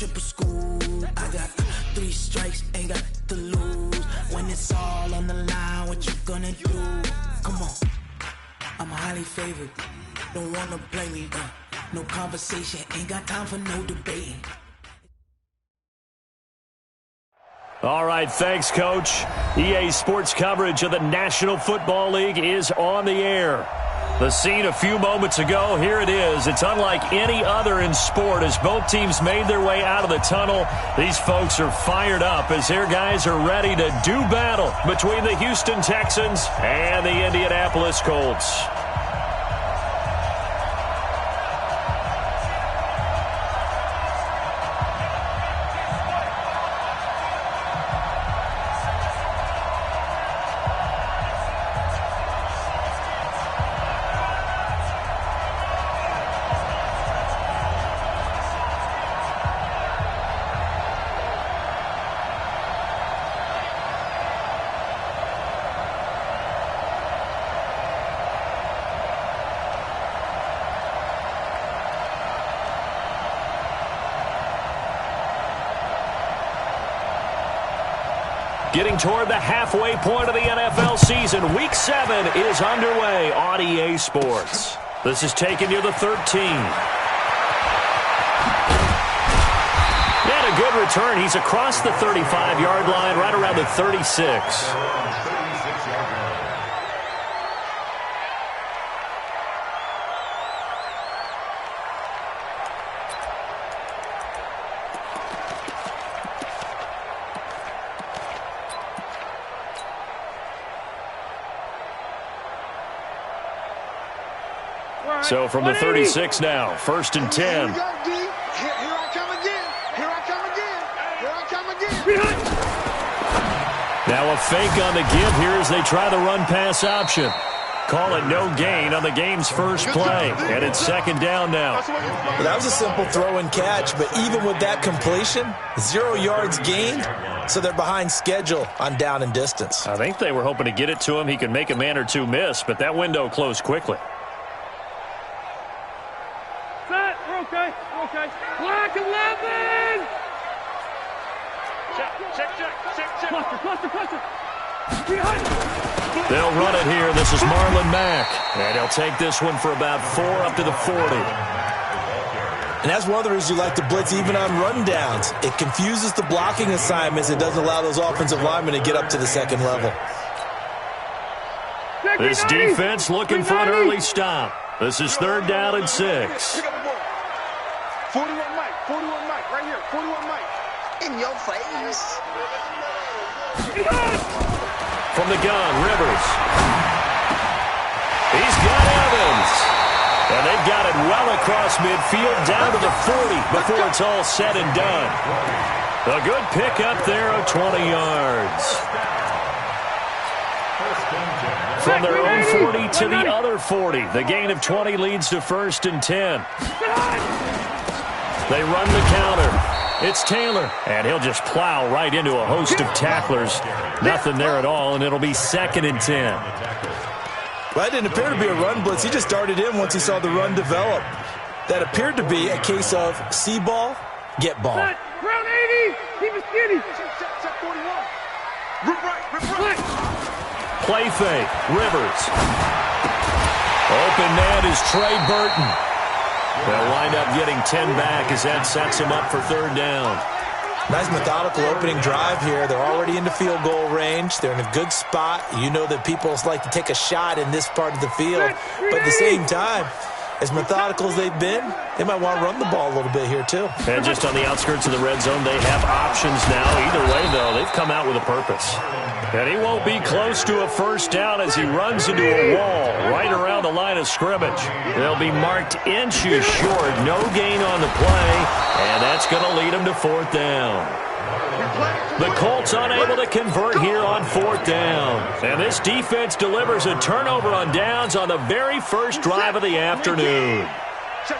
triple school. I got 3 strikes, ain't got to lose. When it's all on the line, what you gonna do? Come on, I'm highly favored. Don't wanna play me, no conversation, ain't got time for no debating. All right, thanks, Coach. EA Sports coverage of the National Football League is on the air. The scene a few moments ago, here it is. It's unlike any other in sport as both teams made their way out of the tunnel. These folks are fired up as their guys are ready to do battle between the Houston Texans and the Indianapolis Colts. Getting toward the halfway point of the NFL season, Week 7 is underway on EA Sports. This is taken near the 13. And a good return. He's across the 35-yard line, right around the 36. So from the 36 now, 1st and 10. Here I come again. Here I come again. Here I come again. Now a fake on the give here as they try the run-pass option. Call it no gain on the game's first play. And it's 2nd down now. Well, that was a simple throw and catch, but even with that completion, 0 yards gained, so they're behind schedule on down and distance. I think they were hoping to get it to him. He could make a man or two miss, but that window closed quickly. Okay. Black 11! Check. Cluster. They'll run it here. This is Marlon Mack. And he'll take this one for about 4 up to the 40. And that's one of the reasons you like to blitz even on rundowns. It confuses the blocking assignments. It doesn't allow those offensive linemen to get up to the second level. This defense looking for an early stop. This is 3rd down and 6. 41 Mike, right here, 41 Mike. In your face. From the gun, Rivers. He's got Evans. And they've got it well across midfield, down to the 40 before it's all said and done. A good pickup there of 20 yards. From their own 40 to the other 40. The gain of 20 leads to 1st and 10. They run the counter. It's Taylor, and he'll just plow right into a host of tacklers. Nothing there at all, and it'll be 2nd and 10. Well, that didn't appear to be a run blitz. He just darted in once he saw the run develop. That appeared to be a case of see ball, get ball. Round 80, keep it skinny. Set 41. Rip right. Play fake, Rivers. Open man is Trey Burton. They'll wind up getting 10 back as that sets them up for 3rd down. Nice methodical opening drive here. They're already into field goal range. They're in a good spot. You know that people like to take a shot in this part of the field. But at the same time, as methodical as they've been, they might want to run the ball a little bit here too. And just on the outskirts of the red zone, they have options now. Either way, though, they've come out with a purpose. And he won't be close to a 1st down as he runs into a wall right around the line of scrimmage. They'll be marked inches short. No gain on the play, and that's going to lead him to 4th down. The Colts unable to convert here on 4th down. And this defense delivers a turnover on downs on the very first drive of the afternoon.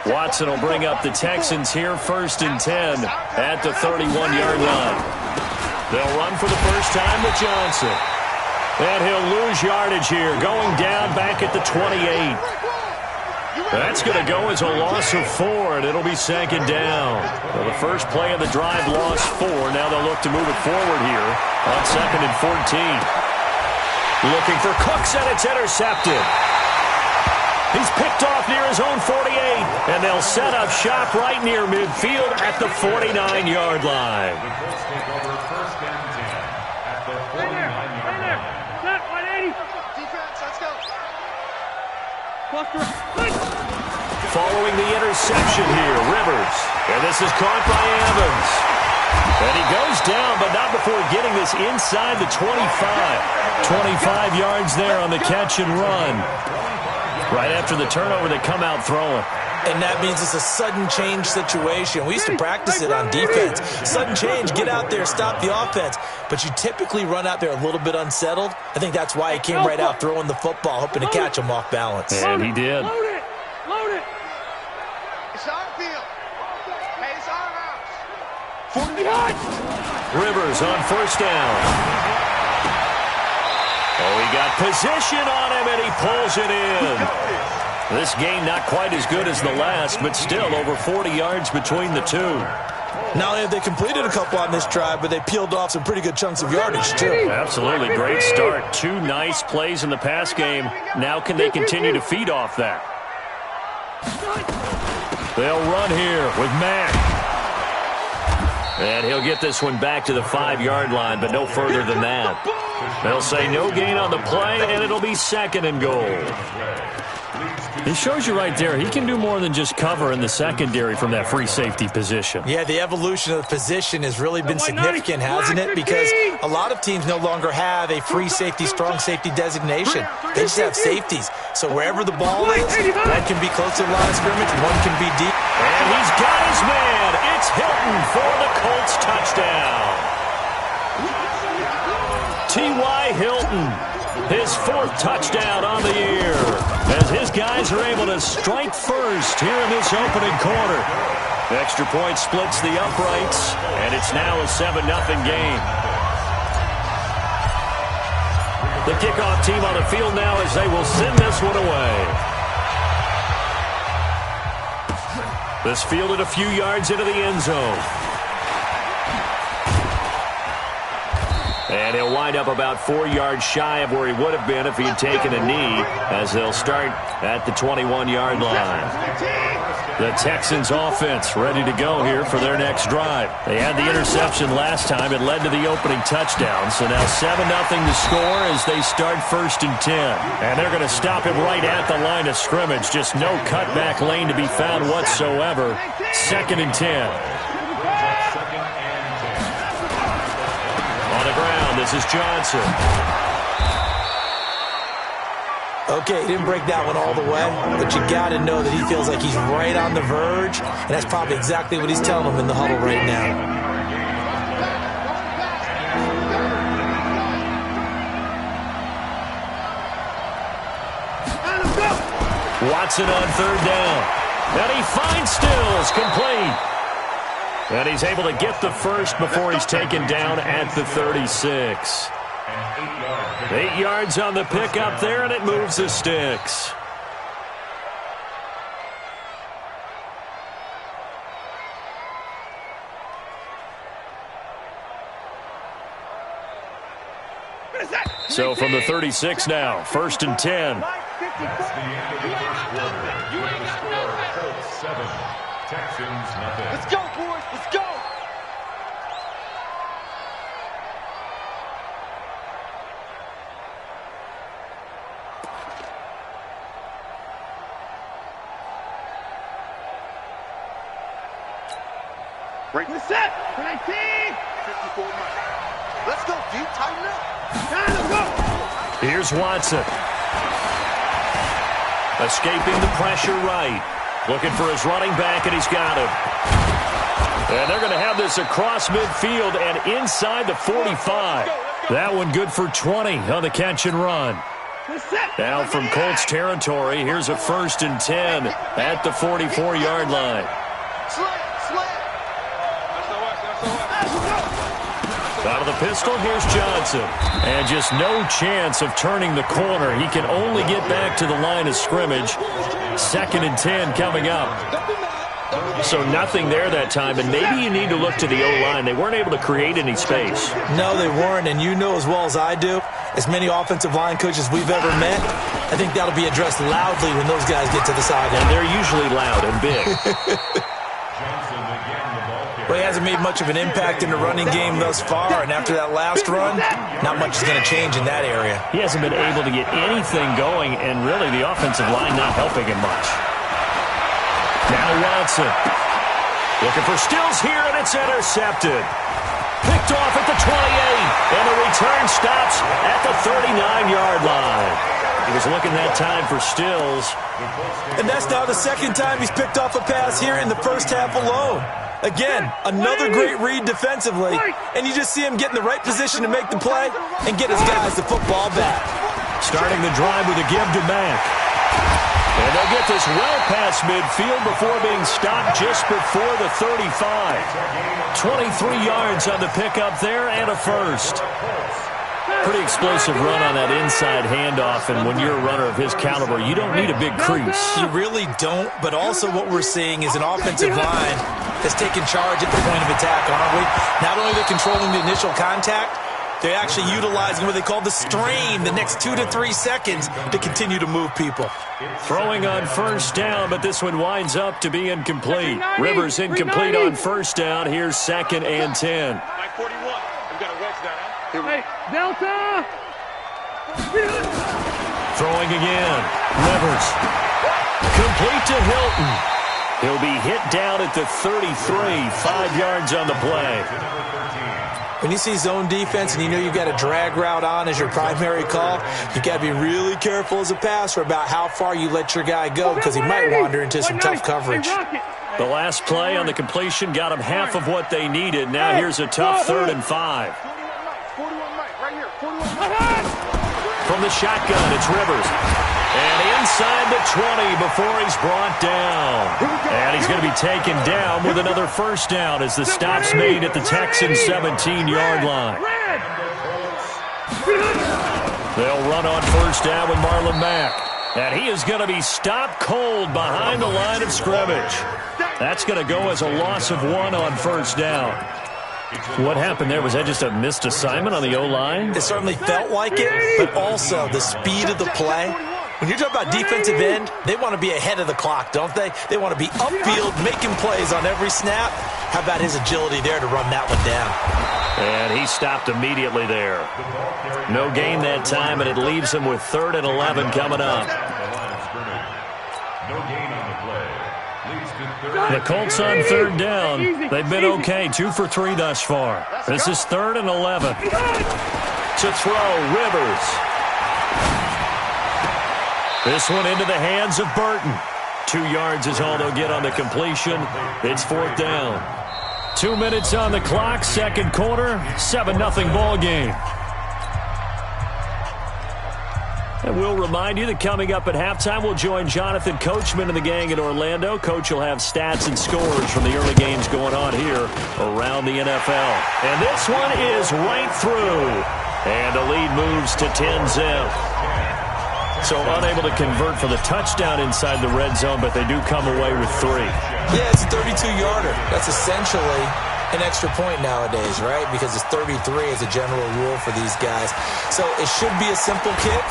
Watson will bring up the Texans here 1st and 10 at the 31-yard line. They'll run for the first time to Johnson. And he'll lose yardage here, going down back at the 28. That's going to go as a loss of 4, and it'll be 2nd down. Well, the first play of the drive lost 4. Now they'll look to move it forward here on 2nd and 14. Looking for Cooks, and it's intercepted. He's picked off near his own 48, and they'll set up shop right near midfield at the 49-yard line. Following the interception here, Rivers. And this is caught by Evans. And he goes down, but not before getting this inside the 25. 25 yards there on the catch and run. Right after the turnover, they come out throwing. And that means it's a sudden change situation. We used to practice it on defense. Sudden change, get out there, stop the offense. But you typically run out there a little bit unsettled. I think that's why he came right out throwing the football, hoping to catch him off balance. And he did. Load it! Load it! It's our field. Hey, it's our house. 40 Rivers on 1st down. Oh, he got position on him, and he pulls it in. This game not quite as good as the last, but still over 40 yards between the two. Not only have they completed a couple on this drive, but they peeled off some pretty good chunks of yardage, too. Absolutely. Great start. 2 nice plays in the pass game. Now can they continue to feed off that? They'll run here with Mack. And he'll get this one back to the 5-yard line, but no further than that. They'll say no gain on the play, and it'll be 2nd and goal. He shows you right there, he can do more than just cover in the secondary from that free safety position. Yeah, the evolution of the position has really been significant, hasn't it? Because a lot of teams no longer have a free safety, strong safety designation. They just have safeties. So wherever the ball is, one can be close to the line of scrimmage, one can be deep. And he's got his man. It's Hilton for the Colts touchdown. T.Y. Hilton, his 4th touchdown on the year, as his guys are able to strike first here in this opening quarter. Extra point splits the uprights, and it's now a 7-0 game. The kickoff team on the field now as they will send this one away. This fielded a few yards into the end zone. And he'll wind up about 4 yards shy of where he would have been if he had taken a knee, as they'll start at the 21-yard line. The Texans offense ready to go here for their next drive. They had the interception last time. It led to the opening touchdown. So now 7-0 to score as they start 1st and 10. And they're going to stop him right at the line of scrimmage. Just no cutback lane to be found whatsoever. 2nd and 10. This is Johnson. Okay, he didn't break that one all the way, but you got to know that he feels like he's right on the verge, and that's probably exactly what he's telling them in the huddle right now. Watson on 3rd down. And he finds Stills, complete. And he's able to get the first before he's taken down at the 36. 8 yards on the pickup there, and it moves the sticks. So from the 36 now, 1st and 10. Let's go, boys. Let's go. Break the set. 19. 54 minutes. Let's go, dude. Tighten up. Let's go. Here's Watson. Escaping the pressure right. Looking for his running back, and he's got him. And they're going to have this across midfield and inside the 45. That one good for 20 on the catch and run. Now from Colts territory, here's a 1st and 10 at the 44-yard line. Out of the pistol, here's Johnson. And just no chance of turning the corner. He can only get back to the line of scrimmage. 2nd and 10 coming up. So nothing there that time, and maybe you need to look to the O-line. They weren't able to create any space. No, they weren't, and you know as well as I do, as many offensive line coaches we've ever met, I think that'll be addressed loudly when those guys get to the sideline. And they're usually loud and big. Well, he hasn't made much of an impact in the running game thus far, and after that last run, not much is going to change in that area. He hasn't been able to get anything going, and really the offensive line not helping him much. Now Watson. Looking for Stills here, and it's intercepted. Picked off at the 28, and the return stops at the 39-yard line. He was looking that time for Stills. And that's now the 2nd time he's picked off a pass here in the first half alone. Again, another great read defensively, and you just see him get in the right position to make the play and get his guys the football back. Starting the drive with a give to Mack. And they'll get this well past midfield before being stopped just before the 35. 23 yards on the pickup there and a first. Pretty explosive run on that inside handoff, and when you're a runner of his caliber, you don't need a big crease. You really don't, but also what we're seeing is an offensive line that's taking charge at the point of attack, aren't we? Not only are they controlling the initial contact, they're actually utilizing what they call the strain, the next 2 to 3 seconds, to continue to move people. Throwing on first down, but this one winds up to be incomplete. Rivers incomplete on first down. Here's 2nd and 10. Hey, Delta! Throwing again. Rivers. Complete to Hilton. He'll be hit down at the 33. 5 yards on the play. When you see zone defense and you know you've got a drag route on as your primary call, you got to be really careful as a passer about how far you let your guy go because he might wander into some tough coverage. The last play on the completion got him half of what they needed. Now here's a tough 3rd and 5. From the shotgun, it's Rivers. And inside the 20 before he's brought down. And he's going to be taken down with another first down as the stop's made at the Texans' 17-yard line. They'll run on first down with Marlon Mack. And he is going to be stopped cold behind the line of scrimmage. That's going to go as a loss of 1 on first down. What happened there? Was that just a missed assignment on the O-line? It certainly felt like it, but also the speed of the play. When you're talking about defensive end, they want to be ahead of the clock, don't they? They want to be upfield, making plays on every snap. How about his agility there to run that one down? And he stopped immediately there. No gain that time, and it leaves him with 3rd and 11 coming up. The Colts on 3rd down. They've been okay, 2 for 3 thus far. This is 3rd and 11. To throw, Rivers. This one into the hands of Burton. 2 yards is all they'll get on the completion. It's 4th down. 2 minutes on the clock, 2nd quarter, 7-0 ball game. And we'll remind you that coming up at halftime, we'll join Jonathan Coachman and the gang in Orlando. Coach will have stats and scores from the early games going on here around the NFL. And this one is right through. And the lead moves to 10-zip. So unable to convert for the touchdown inside the red zone, but they do come away with 3. Yeah, it's a 32-yarder. That's essentially an extra point nowadays, right? Because it's 33 as a general rule for these guys. So it should be a simple kick.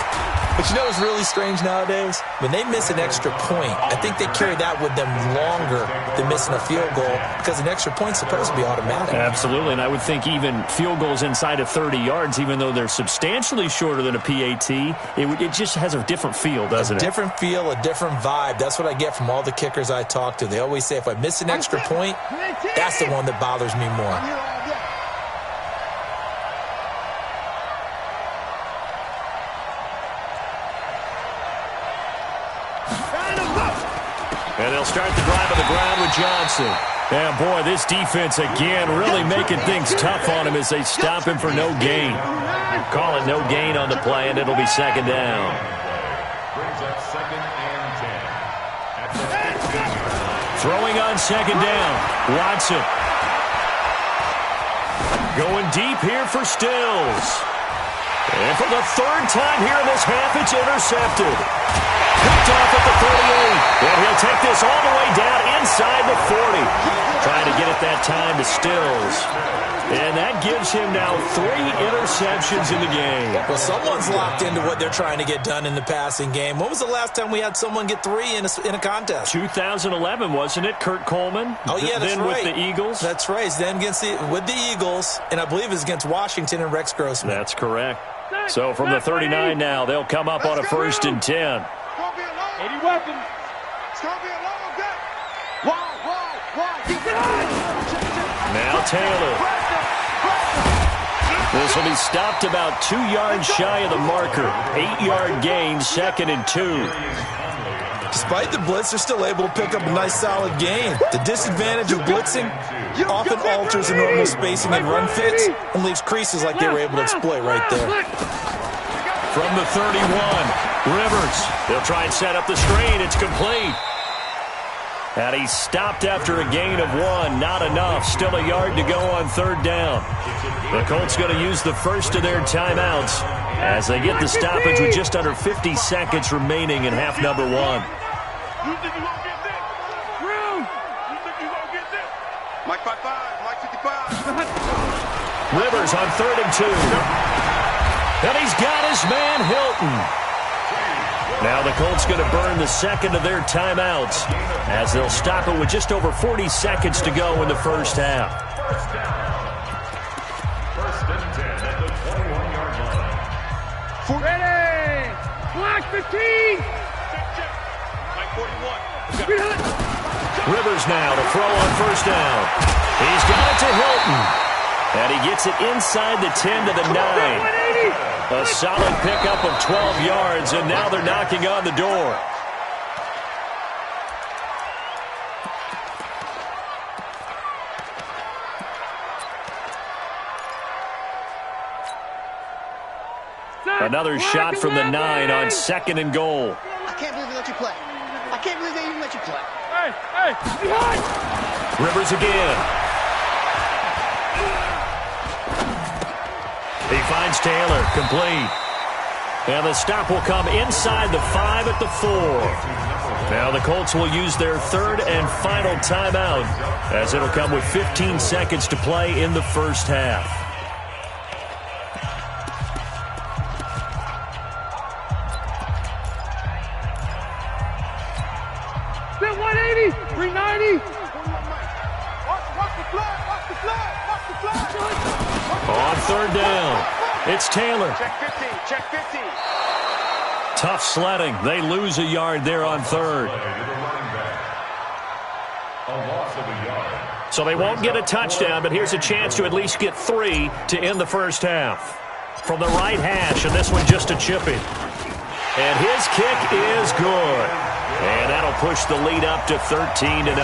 But you know what's really strange nowadays? When they miss an extra point, I think they carry that with them longer than missing a field goal because an extra point's supposed to be automatic. Absolutely, and I would think even field goals inside of 30 yards, even though they're substantially shorter than a PAT, it just has a different feel, doesn't it? A different feel, a different vibe. That's what I get from all the kickers I talk to. They always say if I miss an extra point, that's the one that bothers me more. And they'll start the drive on the ground with Johnson. And, boy, this defense, again, really making things tough on him as they stop him for no gain. Call it no gain on the play, and it'll be 2nd down. Throwing on 2nd down, Watson. Going deep here for Stills. And for the third time here in this half, it's intercepted. Picked off at the 38. And he'll take this all the way down inside the 40. Trying to get it that time to Stills. And that gives him now 3 interceptions in the game. Well, someone's locked into what they're trying to get done in the passing game. When was the last time we had someone get 3 in a contest? 2011, wasn't it? Kurt Coleman? Oh, yeah, that's then right. With the Eagles? That's right. Then with the Eagles, and I believe it's against Washington and Rex Grossman. That's correct. So from the 39 now, they'll come up on a 1st and 10. 80 weapons. It's going to be a long day. Now Taylor. This will be stopped about 2 yards shy of the marker. 8-yard gain, 2nd and 2. Despite the blitz, they're still able to pick up a nice solid gain. The disadvantage of blitzing often alters the normal spacing and run fits and leaves creases like they were able to exploit right there. From the 31, Rivers. They'll try and set up the screen. It's complete. And he stopped after a gain of 1. Not enough. Still a yard to go on 3rd down. The Colts going to use the first of their timeouts as they get the stoppage with just under 50 seconds remaining in half number 1. You think you won't get this? Room! You think you won't get this? Mike 55, Mike 55. Rivers on 3rd and 2. And he's got his man Hilton. Now the Colts going to burn the second of their timeouts as they'll stop it with just over 40 seconds to go in the first half. First and 10 at the 21-yard line. Ready! Block 15! Mike 41. Rivers now to throw on 1st down. He's got it to Hilton. And he gets it inside the 10 to the 9. A solid pickup of 12 yards, and now they're knocking on the door. Another shot from the 9 on 2nd and goal. I can't believe they let you play. I can't believe they even let you play. Hey, behind! Rivers again. He finds Taylor, complete. And the stop will come inside the 5 at the 4. Now the Colts will use their 3rd and final timeout as it'll come with 15 seconds to play in the first half. Then 180, 390. Watch the flag, watch the flag, watch the flag. On 3rd down, it's Taylor. Check 15, check 15. Tough sledding. They lose a yard there on 3rd. So they won't get a touchdown, but here's a chance to at least get 3 to end the first half. From the right hash, and this one just a chipping. And his kick is good. And that'll push the lead up to 13-0.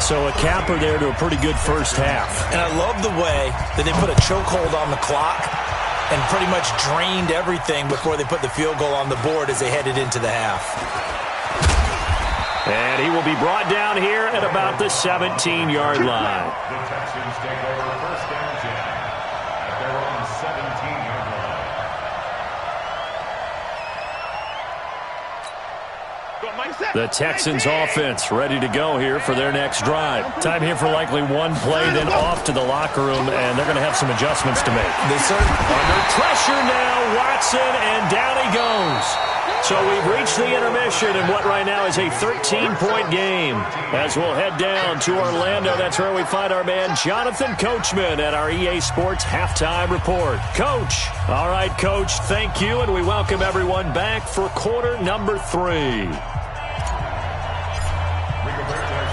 So a capper there to a pretty good first half. And I love the way that they put a chokehold on the clock and pretty much drained everything before they put the field goal on the board as they headed into the half. And he will be brought down here at about the 17-yard line. The Texans take over 1st and 10 at their own 17-yard line. The Texans offense ready to go here for their next drive. Time here for likely one play, then off to the locker room, and they're going to have some adjustments to make. They certainly Under pressure now, Watson, and down he goes. So we've reached the intermission in what right now is a 13-point game. As we'll head down to Orlando, that's where we find our man Jonathan Coachman at our EA Sports Halftime Report. Coach. All right, Coach, thank you, and we welcome everyone back for quarter number 3.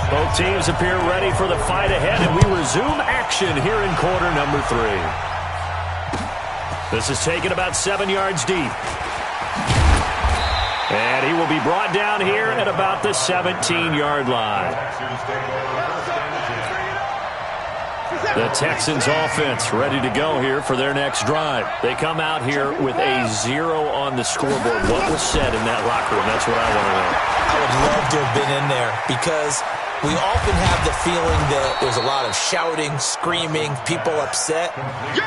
Both teams appear ready for the fight ahead, and we resume action here in quarter number 3. This is taken about 7 yards deep. And he will be brought down here at about the 17-yard line. The Texans offense ready to go here for their next drive. They come out here with a 0 on the scoreboard. What was said in that locker room? That's what I want to know. I would love to have been in there because We often have the feeling that there's a lot of shouting, screaming, people upset,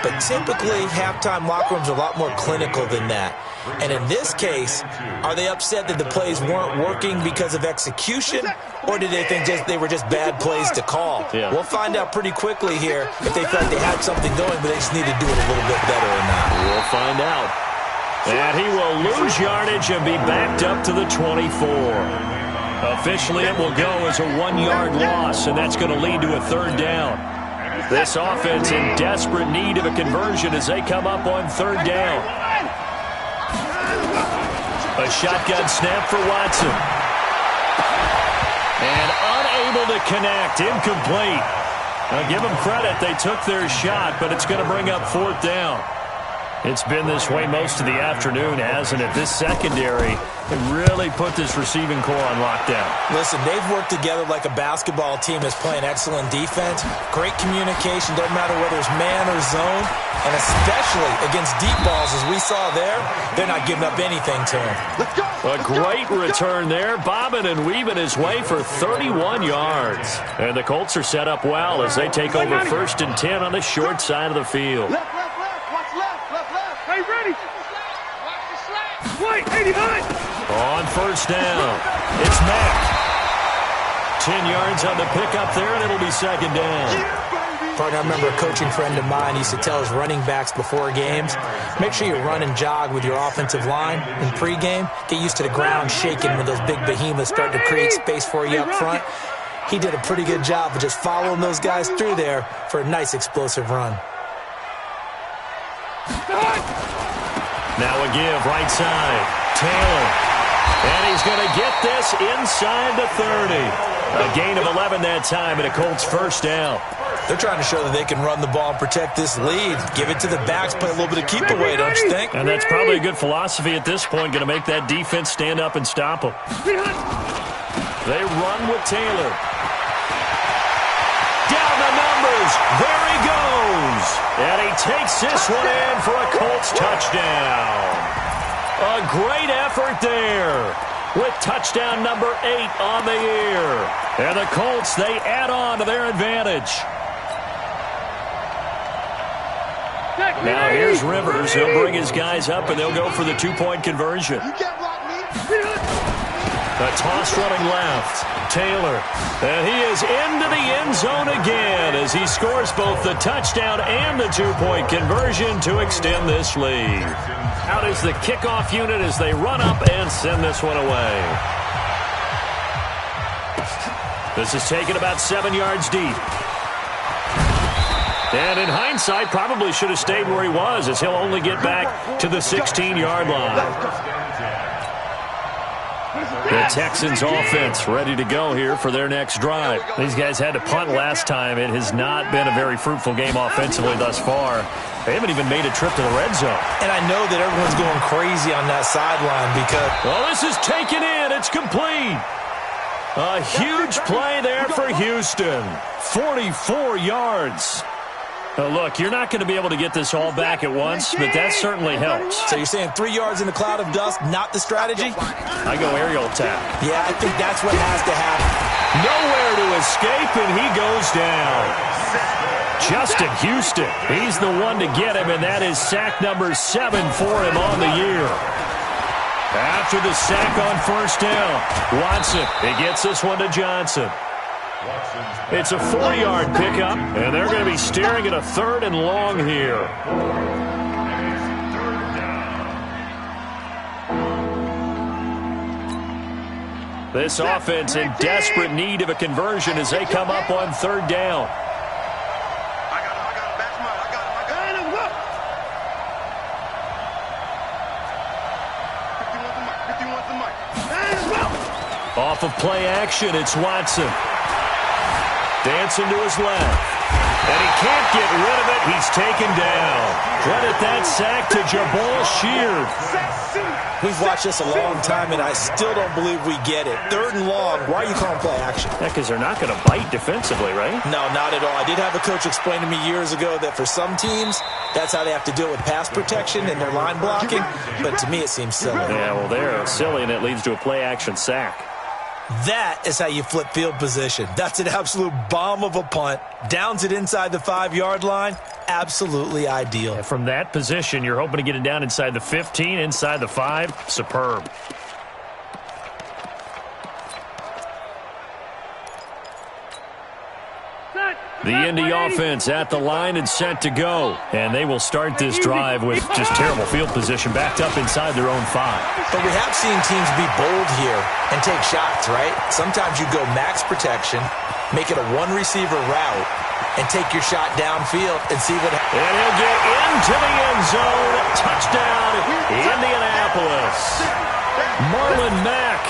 but typically halftime locker rooms are a lot more clinical than that. And in this case, are they upset that the plays weren't working because of execution, or did they think they were just bad plays to call? Yeah. We'll find out pretty quickly here if they felt they had something going, but they just need to do it a little bit better or not. We'll find out. And he will lose yardage and be backed up to the 24. Officially, it will go as a 1-yard loss, and that's going to lead to a 3rd down. This offense in desperate need of a conversion as they come up on 3rd down. A shotgun snap for Watson. And unable to connect, incomplete. Now give them credit, they took their shot, but it's going to bring up 4th down. It's been this way most of the afternoon, hasn't it? This secondary really put this receiving core on lockdown. Listen, they've worked together like a basketball team that's playing excellent defense. Great communication, doesn't matter whether it's man or zone. And especially against deep balls, as we saw there, they're not giving up anything to him. A great return there, bobbing and weaving his way for 31 yards. And the Colts are set up well as they take over 1st and 10 on the short side of the field. Hey, ready? Watch the slack. Wait, 89. On 1st down, it's Mack. 10 yards on the pickup there, and it'll be 2nd down. Partner, I remember a coaching friend of mine used to tell his running backs before games, make sure you run and jog with your offensive line in pregame. Get used to the ground shaking when those big behemoths start to create space for you up front. He did a pretty good job of just following those guys through there for a nice explosive run. Now a give, right side. Taylor. And he's going to get this inside the 30. A gain of 11 that time and a Colts 1st down. They're trying to show that they can run the ball and protect this lead. Give it to the backs, play a little bit of keep away, don't you think? And that's probably a good philosophy at this point, going to make that defense stand up and stop them. They run with Taylor. Down the numbers. There he goes. And he takes this one in for a Colts touchdown. A great effort there with touchdown number 8 on the year. And the Colts, they add on to their advantage. Now here's Rivers. He'll bring his guys up, and they'll go for the 2-point conversion. A toss running left. Taylor. And he is into the end zone again as he scores both the touchdown and the 2-point conversion to extend this lead. Out is the kickoff unit as they run up and send this one away. This is taken about 7 yards deep. And in hindsight, probably should have stayed where he was as he'll only get back to the 16-yard line. The Texans offense ready to go here for their next drive. These guys had to punt last time. It has not been a very fruitful game offensively thus far. They haven't even made a trip to the red zone. And I know that everyone's going crazy on that sideline because... Well, this is taken in. It's complete. A huge play there for Houston. 44 yards. Oh, look, you're not going to be able to get this all back at once, but that certainly helps. So you're saying 3 yards in a cloud of dust, not the strategy? I go aerial attack. Yeah, I think that's what has to happen. Nowhere to escape, and he goes down. Justin Houston, he's the one to get him, and that is sack number 7 for him on the year. After the sack on 1st down, Watson, he gets this one to Johnson. It's a 4-yard pickup, and they're going to be staring at a 3rd and long here. This offense in desperate need of a conversion as they come up on 3rd down. Off of play action, it's Watson. Dancing to his left. And he can't get rid of it. He's taken down. Credit that sack to Jabal Sheard. We've watched this a long time, and I still don't believe we get it. 3rd and long. Why are you calling play action? Yeah, because they're not going to bite defensively, right? No, not at all. I did have a coach explain to me years ago that for some teams, that's how they have to deal with pass protection and their line blocking. But to me, it seems silly. Yeah, well, they're silly, and it leads to a play action sack. That is how you flip field position. That's an absolute bomb of a punt. Downs it inside the 5-yard line. Absolutely ideal. And from that position, you're hoping to get it down inside the 15, inside the 5. Superb. The Indy offense at the line and set to go. And they will start this drive with just terrible field position backed up inside their own 5. But we have seen teams be bold here and take shots, right? Sometimes you go max protection, make it a one-receiver route, and take your shot downfield and see what happens. And he'll get into the end zone. Touchdown, Indianapolis. Marlon Mack,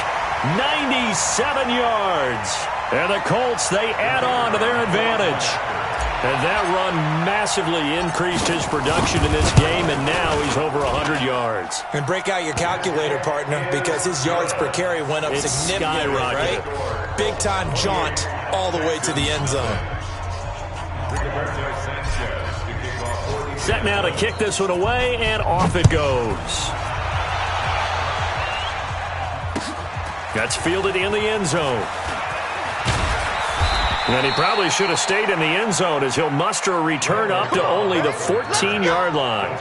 97 yards. And the Colts, they add on to their advantage. And that run massively increased his production in this game, and now he's over 100 yards. And break out your calculator, partner, because his yards per carry went up significantly, right? Big-time jaunt all the way to the end zone. Set now to kick this one away, and off it goes. That's fielded in the end zone. And he probably should have stayed in the end zone as he'll muster a return up to only the 14-yard line.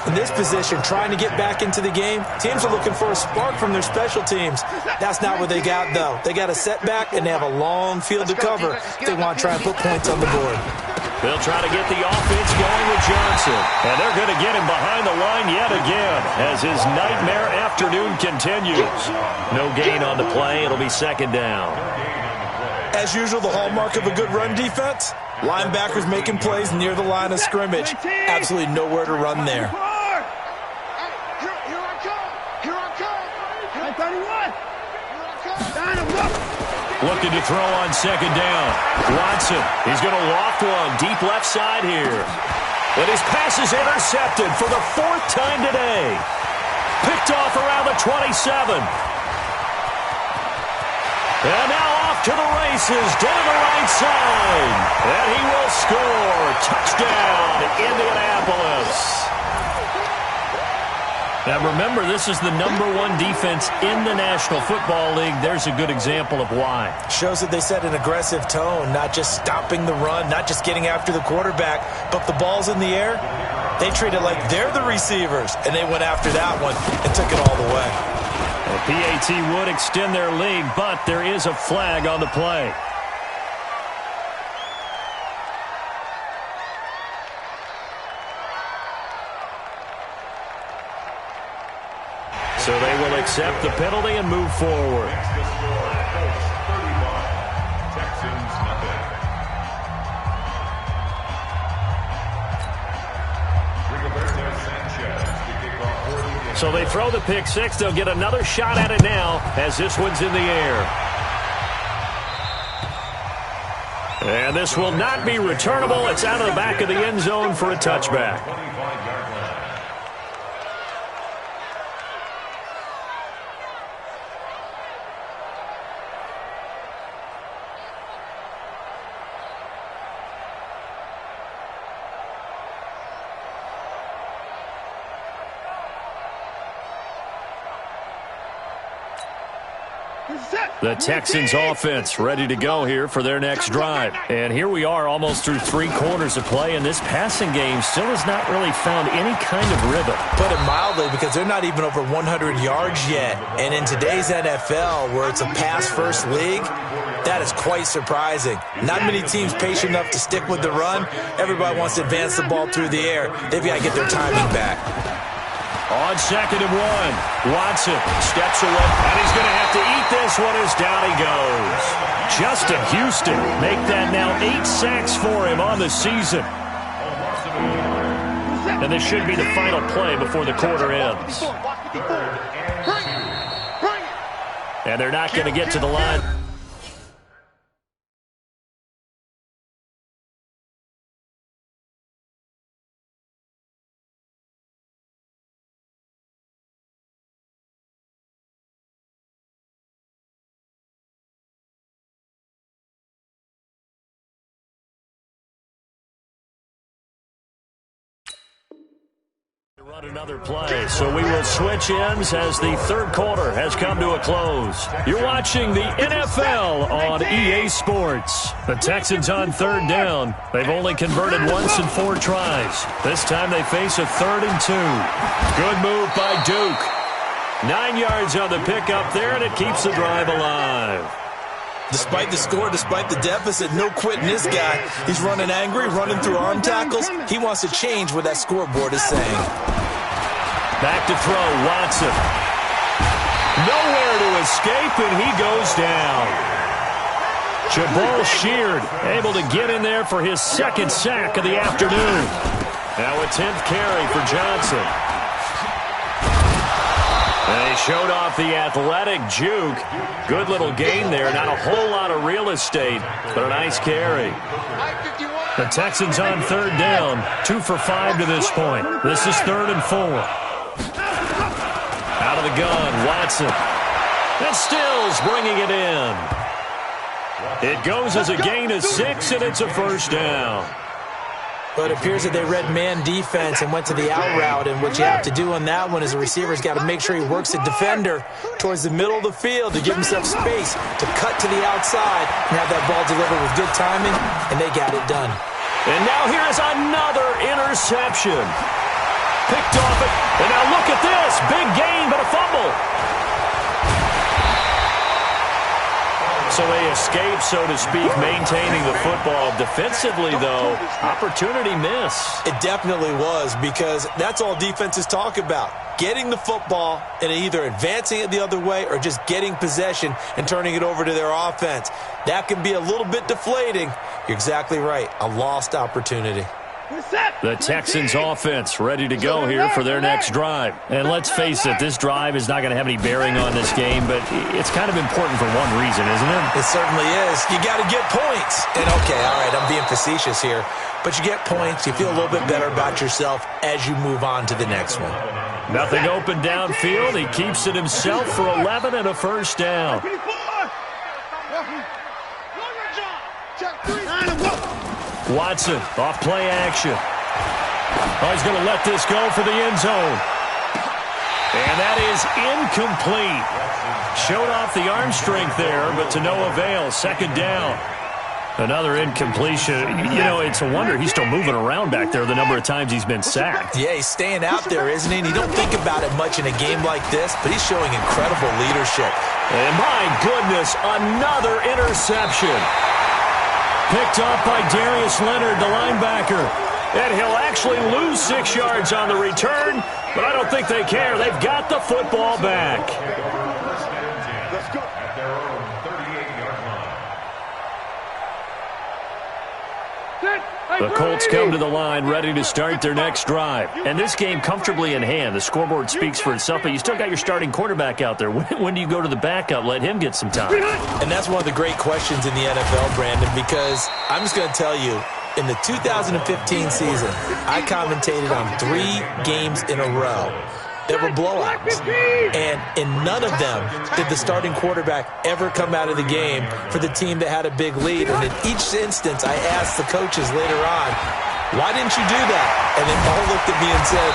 In this position, trying to get back into the game, teams are looking for a spark from their special teams. That's not what they got, though. They got a setback, and they have a long field to cover if they want to try and put points on the board. They'll try to get the offense going with Johnson. And they're going to get him behind the line yet again as his nightmare afternoon continues. No gain on the play. It'll be second down. As usual, the hallmark of a good run defense, linebackers making plays near the line of scrimmage. Absolutely nowhere to run there. Looking to throw on second down. Watson, he's going to loft one deep left side here. And his pass is intercepted for the 4th time today. Picked off around the 27. And now off to the races down the right side. And he will score. Touchdown, Indianapolis. Now remember, this is the #1 defense in the National Football League. There's a good example of why. Shows that they set an aggressive tone, not just stopping the run, not just getting after the quarterback, but the ball's in the air. They treat it like they're the receivers, and they went after that one and took it all the way. The PAT would extend their lead, but there is a flag on the play. So they will accept the penalty and move forward. So they throw the pick six. They'll get another shot at it now as this one's in the air. And this will not be returnable. It's out of the back of the end zone for a touchback. The Texans offense ready to go here for their next drive. And here we are almost through 3 quarters of play, and this passing game still has not really found any kind of rhythm. Put it mildly, because they're not even over 100 yards yet. And in today's NFL, where it's a pass-first league, that is quite surprising. Not many teams patient enough to stick with the run. Everybody wants to advance the ball through the air. They've got to get their timing back. On 2nd and 1, Watson steps away, and he's going to have to eat this one as down he goes. Justin Houston make that now 8 sacks for him on the season. And this should be the final play before the quarter ends. And they're not going to get to the line. Run another play, so we will switch ends as the third quarter has come to a close. You're watching the NFL on EA Sports. The Texans on third down. They've only converted once in 4 tries. This time they face a 3rd and 2. Good move by Duke. 9 yards on the pickup there, and it keeps the drive alive. Despite the score, despite the deficit, no quitting this guy. He's running angry, running through arm tackles. He wants to change what that scoreboard is saying. Back to throw, Watson. Nowhere to escape, and he goes down. Jabal Sheard able to get in there for his 2nd sack of the afternoon. Now a 10th carry for Johnson. And he showed off the athletic juke. Good little gain there. Not a whole lot of real estate, but a nice carry. The Texans on third down. 2 for 5 to this point. This is 3rd and 4. Out of the gun, Watson. And Stills bringing it in. It goes as a gain of 6, and it's a first down. But it appears that they read man defense and went to the out route, and what you have to do on that one is the receiver's got to make sure he works the defender towards the middle of the field to give himself space to cut to the outside and have that ball delivered with good timing, and they got it done. And now here is another interception. Picked off it, and now look at this. Big gain, but a fumble. So they escape, so to speak, maintaining the football. Defensively, though, opportunity miss. It definitely was, because that's all defenses talk about. Getting the football and either advancing it the other way or just getting possession and turning it over to their offense. That can be a little bit deflating. You're exactly right. A lost opportunity. The Texans offense ready to go here for their next drive. And let's face it, this drive is not going to have any bearing on this game, but it's kind of important for one reason, isn't it? It certainly is. You got to get points. And okay, all right, I'm being facetious here, but you get points, you feel a little bit better about yourself as you move on to the next one. Nothing open downfield. He keeps it himself for 11 and a first down. Watson, off play action. Oh, he's going to let this go for the end zone. And that is incomplete. Showed off the arm strength there, but to no avail. 2nd down. Another incompletion. You know, it's a wonder he's still moving around back there the number of times he's been sacked. Yeah, he's staying out there, isn't he? And you don't think about it much in a game like this, but he's showing incredible leadership. And my goodness, another interception. Picked up by Darius Leonard, the linebacker. And he'll actually lose 6 yards on the return, but I don't think they care. They've got the football back. Let's go. At their own 38-yard line. The Colts come to the line ready to start their next drive. And this game comfortably in hand. The scoreboard speaks for itself, but you still got your starting quarterback out there. When do you go to the backup? Let him get some time. And that's one of the great questions in the NFL, Brandon, because I'm just going to tell you, in the 2015 season, I commentated on 3 games in a row that were blowouts. And in none of them did the starting quarterback ever come out of the game for the team that had a big lead. And in each instance, I asked the coaches later on, why didn't you do that? And they all looked at me and said,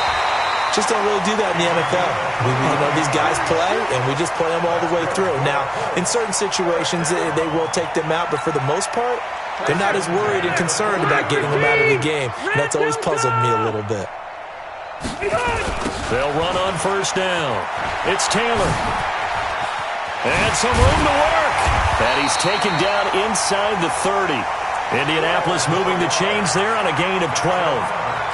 just don't really do that in the NFL. These guys play, and we just play them all the way through. Now, in certain situations, they will take them out, but for the most part, they're not as worried and concerned about getting them out of the game. And that's always puzzled me a little bit. They'll run on first down. It's Taylor. And some room to work. And he's taken down inside the 30. Indianapolis moving the chains there on a gain of 12.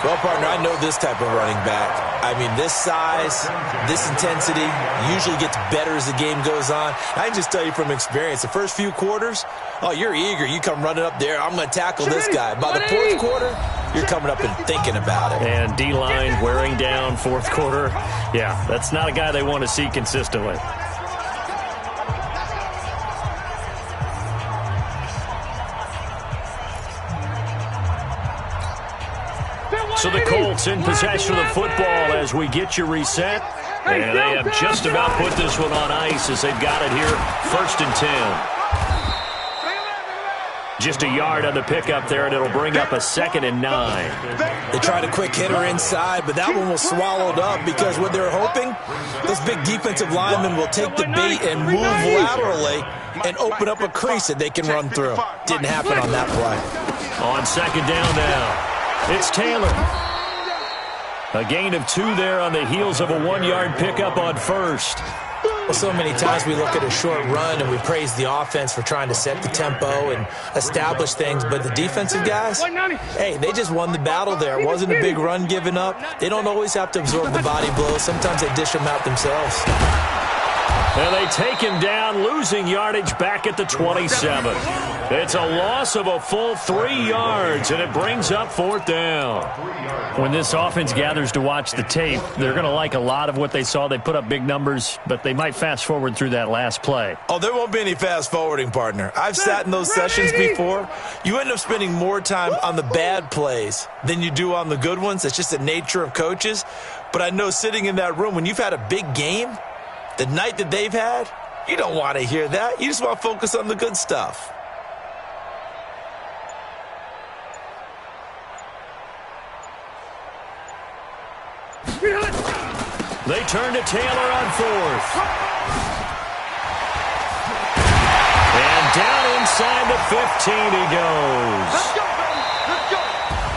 Well, partner, I know this type of running back. I mean, this size, this intensity usually gets better as the game goes on. I can just tell you from experience, the first few quarters, oh, you're eager. You come running up there, I'm going to tackle this guy. By the 4th quarter, you're coming up and thinking about it. And D-line wearing down 4th quarter. Yeah, that's not a guy they want to see consistently. So the Colts in possession of the football as we get you reset. And they have just about put this one on ice as they've got it here. 1st and 10. Just a yard on the pickup there, and it'll bring up a 2nd and 9. They tried a quick hitter inside, but that one was swallowed up because what they're hoping, those big defensive linemen will take the bait and move laterally and open up a crease that they can run through. Didn't happen on that play. On 2nd down now, it's Taylor. A gain of 2 there on the heels of a 1-yard pickup on 1st. Well, so many times we look at a short run and we praise the offense for trying to set the tempo and establish things, but the defensive guys, hey, they just won the battle there. It wasn't a big run given up. They don't always have to absorb the body blows. Sometimes they dish them out themselves. And they take him down, losing yardage back at the 27. It's a loss of a full 3 yards, and it brings up 4th down. When this offense gathers to watch the tape, they're going to like a lot of what they saw. They put up big numbers, but they might fast forward through that last play. Oh, there won't be any fast forwarding, partner. I've sat in those sessions before. You end up spending more time on the bad plays than you do on the good ones. It's just the nature of coaches. But I know sitting in that room, when you've had a big game, the night that they've had, you don't want to hear that. You just want to focus on the good stuff. They turn to Taylor on 4th. And down inside the 15 he goes. Let's go, baby. Let's go.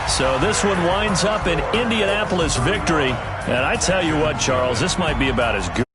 So this one winds up an Indianapolis victory. And I tell you what, Charles, this might be about as good.